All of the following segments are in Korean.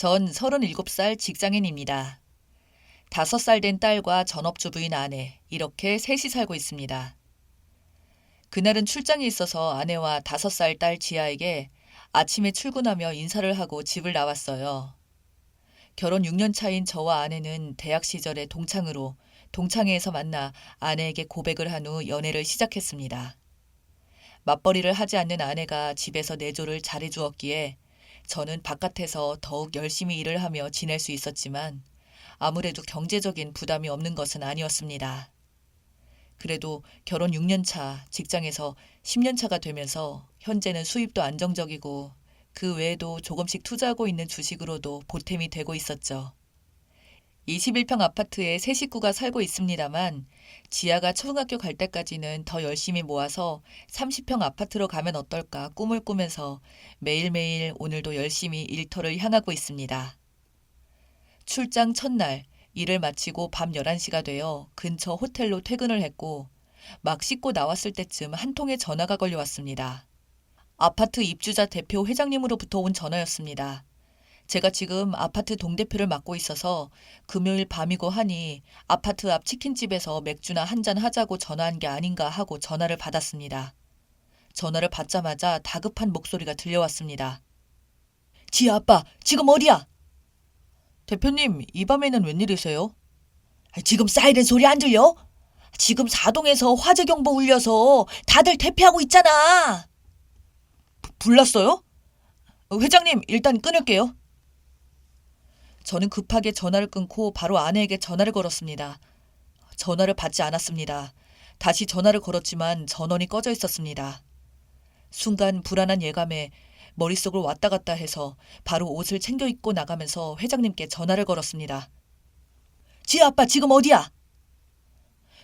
전 37살 직장인입니다. 5살 된 딸과 전업주부인 아내, 이렇게 셋이 살고 있습니다. 그날은 출장이 있어서 아내와 5살 딸 지아에게 아침에 출근하며 인사를 하고 집을 나왔어요. 결혼 6년 차인 저와 아내는 대학 시절에 동창으로 동창회에서 만나 아내에게 고백을 한 후 연애를 시작했습니다. 맞벌이를 하지 않는 아내가 집에서 내조를 잘해주었기에 저는 바깥에서 더욱 열심히 일을 하며 지낼 수 있었지만 아무래도 경제적인 부담이 없는 것은 아니었습니다. 그래도 결혼 6년 차, 직장에서 10년 차가 되면서 현재는 수입도 안정적이고 그 외에도 조금씩 투자하고 있는 주식으로도 보탬이 되고 있었죠. 21평 아파트에 세 식구가 살고 있습니다만 지아가 초등학교 갈 때까지는 더 열심히 모아서 30평 아파트로 가면 어떨까 꿈을 꾸면서 매일매일 오늘도 열심히 일터를 향하고 있습니다. 출장 첫날 일을 마치고 밤 11시가 되어 근처 호텔로 퇴근을 했고 막 씻고 나왔을 때쯤 한 통의 전화가 걸려왔습니다. 아파트 입주자 대표 회장님으로부터 온 전화였습니다. 제가 지금 아파트 동대표를 맡고 있어서 금요일 밤이고 하니 아파트 앞 치킨집에서 맥주나 한잔 하자고 전화한 게 아닌가 하고 전화를 받았습니다. 전화를 받자마자 다급한 목소리가 들려왔습니다. 지아 아빠, 지금 어디야? 대표님, 이 밤에는 웬일이세요? 지금 사이렌 소리 안 들려? 지금 사동에서 화재 경보 울려서 다들 대피하고 있잖아. 불났어요? 회장님, 일단 끊을게요. 저는 급하게 전화를 끊고 바로 아내에게 전화를 걸었습니다. 전화를 받지 않았습니다. 다시 전화를 걸었지만 전원이 꺼져 있었습니다. 순간 불안한 예감에 머릿속을 왔다 갔다 해서 바로 옷을 챙겨 입고 나가면서 회장님께 전화를 걸었습니다. 지아 아빠 지금 어디야?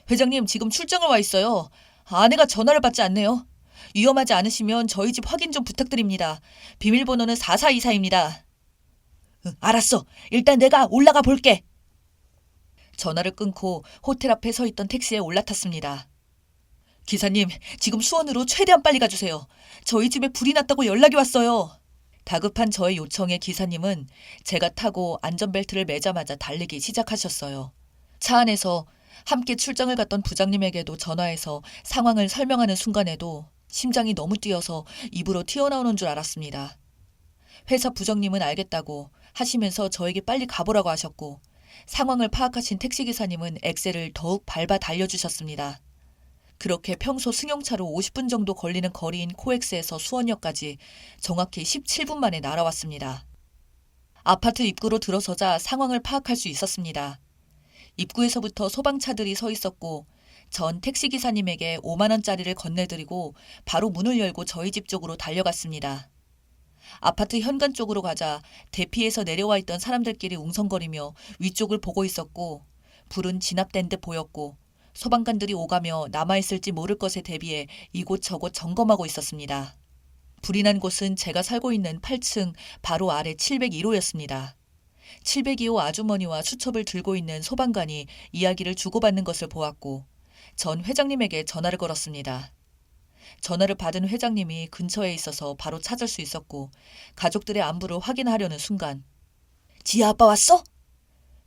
회장님 지금 출장을 와 있어요. 아내가 전화를 받지 않네요. 위험하지 않으시면 저희 집 확인 좀 부탁드립니다. 비밀번호는 4424입니다. 알았어. 일단 내가 올라가 볼게. 전화를 끊고 호텔 앞에 서 있던 택시에 올라탔습니다. 기사님, 지금 수원으로 최대한 빨리 가주세요. 저희 집에 불이 났다고 연락이 왔어요. 다급한 저의 요청에 기사님은 제가 타고 안전벨트를 매자마자 달리기 시작하셨어요. 차 안에서 함께 출장을 갔던 부장님에게도 전화해서 상황을 설명하는 순간에도 심장이 너무 뛰어서 입으로 튀어나오는 줄 알았습니다. 회사 부장님은 알겠다고 하시면서 저에게 빨리 가보라고 하셨고 상황을 파악하신 택시기사님은 엑셀을 더욱 밟아 달려주셨습니다. 그렇게 평소 승용차로 50분 정도 걸리는 거리인 코엑스에서 수원역까지 정확히 17분 만에 날아왔습니다. 아파트 입구로 들어서자 상황을 파악할 수 있었습니다. 입구에서부터 소방차들이 서 있었고 전 택시기사님에게 5만 원짜리를 건네드리고 바로 문을 열고 저희 집 쪽으로 달려갔습니다. 아파트 현관 쪽으로 가자 대피해서 내려와 있던 사람들끼리 웅성거리며 위쪽을 보고 있었고 불은 진압된 듯 보였고 소방관들이 오가며 남아있을지 모를 것에 대비해 이곳저곳 점검하고 있었습니다. 불이 난 곳은 제가 살고 있는 8층 바로 아래 702호였습니다. 702호 아주머니와 수첩을 들고 있는 소방관이 이야기를 주고받는 것을 보았고 전 회장님에게 전화를 걸었습니다. 전화를 받은 회장님이 근처에 있어서 바로 찾을 수 있었고 가족들의 안부를 확인하려는 순간 지아 아빠 왔어?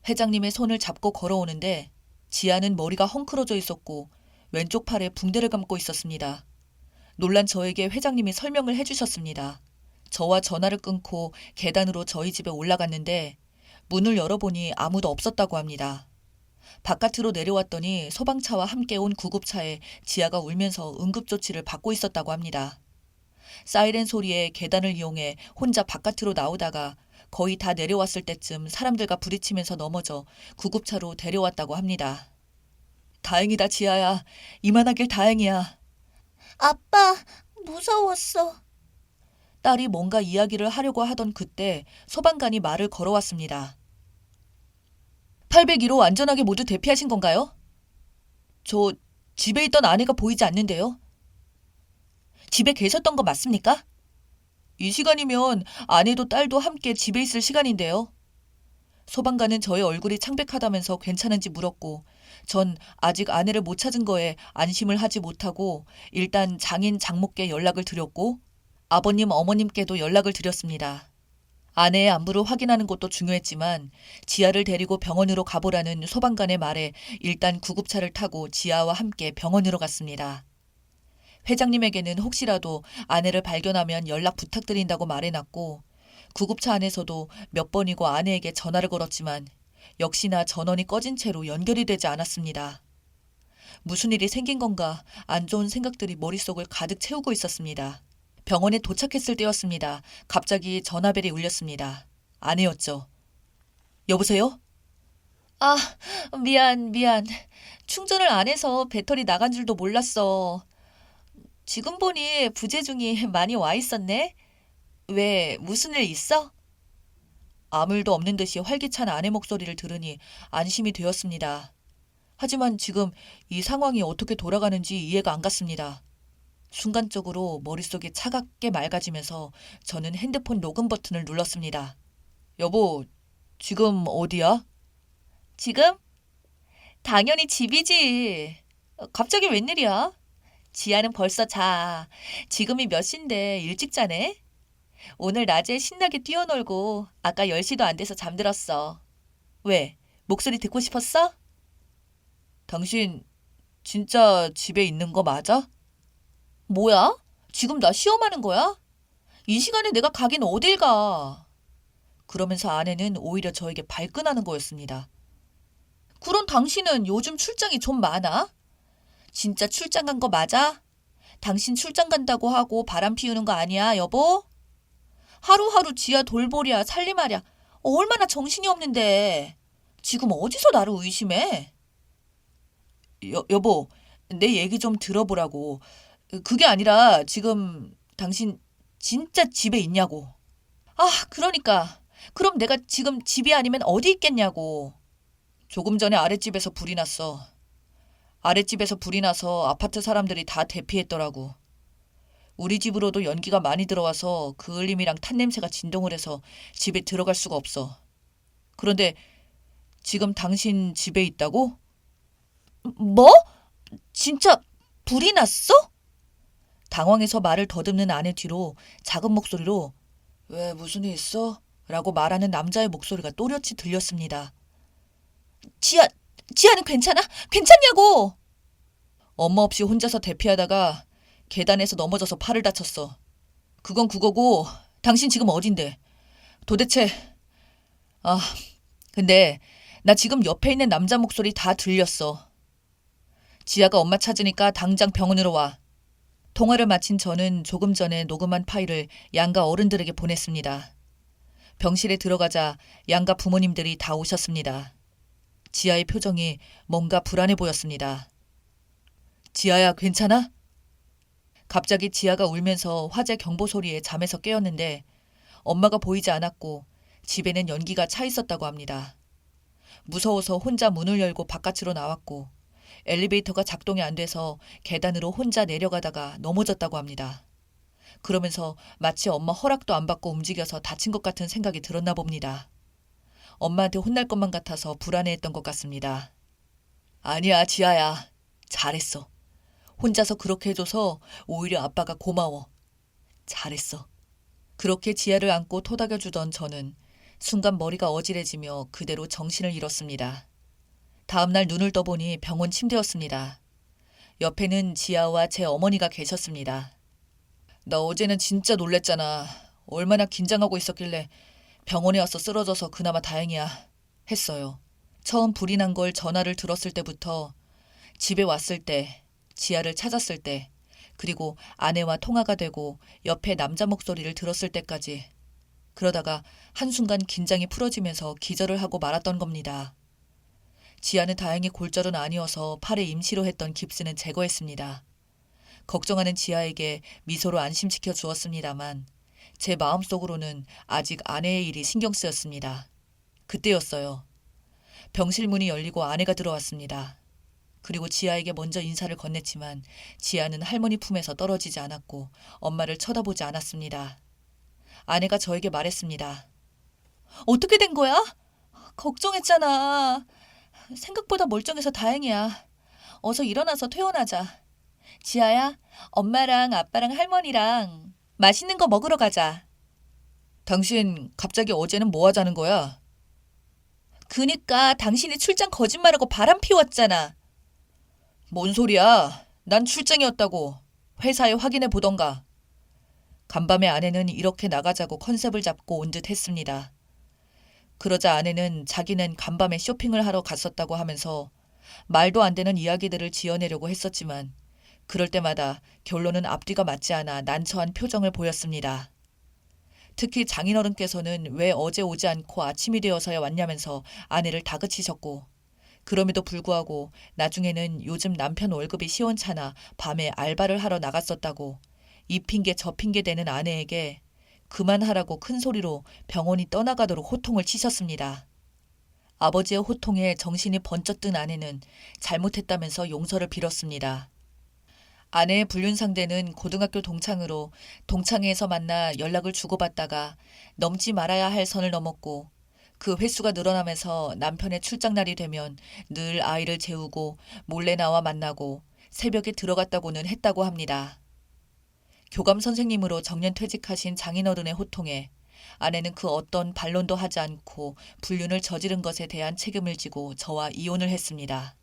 회장님의 손을 잡고 걸어오는데 지아는 머리가 헝클어져 있었고 왼쪽 팔에 붕대를 감고 있었습니다. 놀란 저에게 회장님이 설명을 해주셨습니다. 저와 전화를 끊고 계단으로 저희 집에 올라갔는데 문을 열어보니 아무도 없었다고 합니다. 바깥으로 내려왔더니 소방차와 함께 온 구급차에 지아가 울면서 응급조치를 받고 있었다고 합니다. 사이렌 소리에 계단을 이용해 혼자 바깥으로 나오다가 거의 다 내려왔을 때쯤 사람들과 부딪히면서 넘어져 구급차로 데려왔다고 합니다. 다행이다 지아야. 이만하길 다행이야. 아빠, 무서웠어. 딸이 뭔가 이야기를 하려고 하던 그때 소방관이 말을 걸어왔습니다. 801호 안전하게 모두 대피하신 건가요? 저 집에 있던 아내가 보이지 않는데요. 집에 계셨던 거 맞습니까? 이 시간이면 아내도 딸도 함께 집에 있을 시간인데요. 소방관은 저의 얼굴이 창백하다면서 괜찮은지 물었고 전 아직 아내를 못 찾은 거에 안심을 하지 못하고 일단 장인 장모께 연락을 드렸고 아버님 어머님께도 연락을 드렸습니다. 아내의 안부를 확인하는 것도 중요했지만 지아를 데리고 병원으로 가보라는 소방관의 말에 일단 구급차를 타고 지아와 함께 병원으로 갔습니다. 회장님에게는 혹시라도 아내를 발견하면 연락 부탁드린다고 말해놨고 구급차 안에서도 몇 번이고 아내에게 전화를 걸었지만 역시나 전원이 꺼진 채로 연결이 되지 않았습니다. 무슨 일이 생긴 건가 안 좋은 생각들이 머릿속을 가득 채우고 있었습니다. 병원에 도착했을 때였습니다. 갑자기 전화벨이 울렸습니다. 아내였죠. 여보세요? 아, 미안. 충전을 안 해서 배터리 나간 줄도 몰랐어. 지금 보니 부재중이 많이 와 있었네? 왜, 무슨 일 있어? 아무 일도 없는 듯이 활기찬 아내 목소리를 들으니 안심이 되었습니다. 하지만 지금 이 상황이 어떻게 돌아가는지 이해가 안 갔습니다. 순간적으로 머릿속이 차갑게 맑아지면서 저는 핸드폰 녹음 버튼을 눌렀습니다. 여보, 지금 어디야? 지금? 당연히 집이지. 갑자기 웬일이야? 지아는 벌써 자. 지금이 몇 시인데 일찍 자네? 오늘 낮에 신나게 뛰어놀고 아까 10시도 안 돼서 잠들었어. 왜? 목소리 듣고 싶었어? 당신 진짜 집에 있는 거 맞아? 뭐야? 지금 나 시험하는 거야? 이 시간에 내가 가긴 어딜 가? 그러면서 아내는 오히려 저에게 발끈하는 거였습니다. 그런 당신은 요즘 출장이 좀 많아? 진짜 출장 간 거 맞아? 당신 출장 간다고 하고 바람 피우는 거 아니야, 여보? 하루하루 지하 돌보랴 살림하랴 얼마나 정신이 없는데 지금 어디서 나를 의심해? 여보, 내 얘기 좀 들어보라고. 그게 아니라 지금 당신 진짜 집에 있냐고. 아, 그러니까. 그럼 내가 지금 집이 아니면 어디 있겠냐고. 조금 전에 아랫집에서 불이 났어. 아랫집에서 불이 나서 아파트 사람들이 다 대피했더라고. 우리 집으로도 연기가 많이 들어와서 그을림이랑 탄냄새가 진동을 해서 집에 들어갈 수가 없어. 그런데 지금 당신 집에 있다고? 뭐? 진짜 불이 났어? 당황해서 말을 더듬는 아내 뒤로 작은 목소리로 왜 무슨 일 있어? 라고 말하는 남자의 목소리가 또렷이 들렸습니다. 지아는 괜찮아? 괜찮냐고! 엄마 없이 혼자서 대피하다가 계단에서 넘어져서 팔을 다쳤어. 그건 그거고 당신 지금 어딘데? 도대체 아, 근데 나 지금 옆에 있는 남자 목소리 다 들렸어. 지아가 엄마 찾으니까 당장 병원으로 와. 통화를 마친 저는 조금 전에 녹음한 파일을 양가 어른들에게 보냈습니다. 병실에 들어가자 양가 부모님들이 다 오셨습니다. 지아의 표정이 뭔가 불안해 보였습니다. 지아야, 괜찮아? 갑자기 지아가 울면서 화재 경보 소리에 잠에서 깨었는데 엄마가 보이지 않았고 집에는 연기가 차 있었다고 합니다. 무서워서 혼자 문을 열고 바깥으로 나왔고 엘리베이터가 작동이 안 돼서 계단으로 혼자 내려가다가 넘어졌다고 합니다. 그러면서 마치 엄마 허락도 안 받고 움직여서 다친 것 같은 생각이 들었나 봅니다. 엄마한테 혼날 것만 같아서 불안해했던 것 같습니다. 아니야, 지아야. 잘했어. 혼자서 그렇게 해줘서 오히려 아빠가 고마워. 잘했어. 그렇게 지아를 안고 토닥여주던 저는 순간 머리가 어지러지며 그대로 정신을 잃었습니다. 다음날 눈을 떠보니 병원 침대였습니다. 옆에는 지아와 제 어머니가 계셨습니다. 나 어제는 진짜 놀랬잖아. 얼마나 긴장하고 있었길래 병원에 와서 쓰러져서 그나마 다행이야. 했어요. 처음 불이 난 걸 전화를 들었을 때부터 집에 왔을 때, 지아를 찾았을 때, 그리고 아내와 통화가 되고 옆에 남자 목소리를 들었을 때까지 그러다가 한순간 긴장이 풀어지면서 기절을 하고 말았던 겁니다. 지아는 다행히 골절은 아니어서 팔에 임시로 했던 깁스는 제거했습니다. 걱정하는 지아에게 미소로 안심시켜 주었습니다만 제 마음속으로는 아직 아내의 일이 신경 쓰였습니다. 그때였어요. 병실 문이 열리고 아내가 들어왔습니다. 그리고 지아에게 먼저 인사를 건넸지만 지아는 할머니 품에서 떨어지지 않았고 엄마를 쳐다보지 않았습니다. 아내가 저에게 말했습니다. 어떻게 된 거야? 걱정했잖아. 생각보다 멀쩡해서 다행이야. 어서 일어나서 퇴원하자. 지아야, 엄마랑 아빠랑 할머니랑 맛있는 거 먹으러 가자. 당신 갑자기 어제는 뭐 하자는 거야? 그니까 당신이 출장 거짓말하고 바람 피웠잖아. 뭔 소리야? 난 출장이었다고. 회사에 확인해 보던가. 간밤에 아내는 이렇게 나가자고 컨셉을 잡고 온 듯 했습니다. 그러자 아내는 자기는 간밤에 쇼핑을 하러 갔었다고 하면서 말도 안 되는 이야기들을 지어내려고 했었지만 그럴 때마다 결론은 앞뒤가 맞지 않아 난처한 표정을 보였습니다. 특히 장인어른께서는 왜 어제 오지 않고 아침이 되어서야 왔냐면서 아내를 다그치셨고 그럼에도 불구하고 나중에는 요즘 남편 월급이 시원찮아 밤에 알바를 하러 나갔었다고 이 핑계 저 핑계 대는 아내에게 그만하라고 큰 소리로 병원이 떠나가도록 호통을 치셨습니다. 아버지의 호통에 정신이 번쩍 든 아내는 잘못했다면서 용서를 빌었습니다. 아내의 불륜 상대는 고등학교 동창으로 동창회에서 만나 연락을 주고받다가 넘지 말아야 할 선을 넘었고 그 횟수가 늘어나면서 남편의 출장날이 되면 늘 아이를 재우고 몰래 나와 만나고 새벽에 들어갔다고는 했다고 합니다. 교감 선생님으로 정년퇴직하신 장인어른의 호통에 아내는 그 어떤 반론도 하지 않고 불륜을 저지른 것에 대한 책임을 지고 저와 이혼을 했습니다.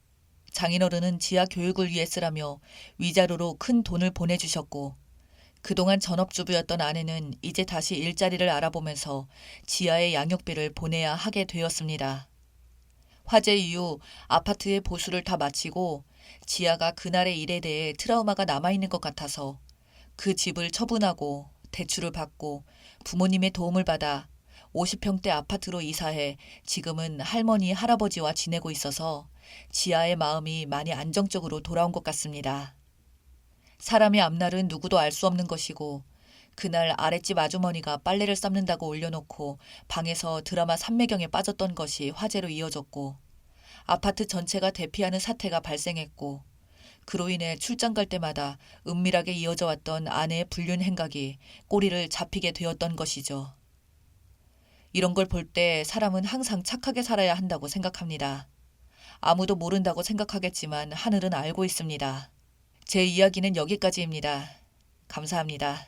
장인어른은 지아 교육을 위해 쓰라며 위자료로 큰 돈을 보내주셨고 그동안 전업주부였던 아내는 이제 다시 일자리를 알아보면서 지아의 양육비를 보내야 하게 되었습니다. 화재 이후 아파트의 보수를 다 마치고 지아가 그날의 일에 대해 트라우마가 남아있는 것 같아서 그 집을 처분하고 대출을 받고 부모님의 도움을 받아 50평대 아파트로 이사해 지금은 할머니, 할아버지와 지내고 있어서 지아의 마음이 많이 안정적으로 돌아온 것 같습니다. 사람의 앞날은 누구도 알 수 없는 것이고 그날 아랫집 아주머니가 빨래를 삶는다고 올려놓고 방에서 드라마 삼매경에 빠졌던 것이 화제로 이어졌고 아파트 전체가 대피하는 사태가 발생했고 그로 인해 출장 갈 때마다 은밀하게 이어져 왔던 아내의 불륜 행각이 꼬리를 잡히게 되었던 것이죠. 이런 걸 볼 때 사람은 항상 착하게 살아야 한다고 생각합니다. 아무도 모른다고 생각하겠지만 하늘은 알고 있습니다. 제 이야기는 여기까지입니다. 감사합니다.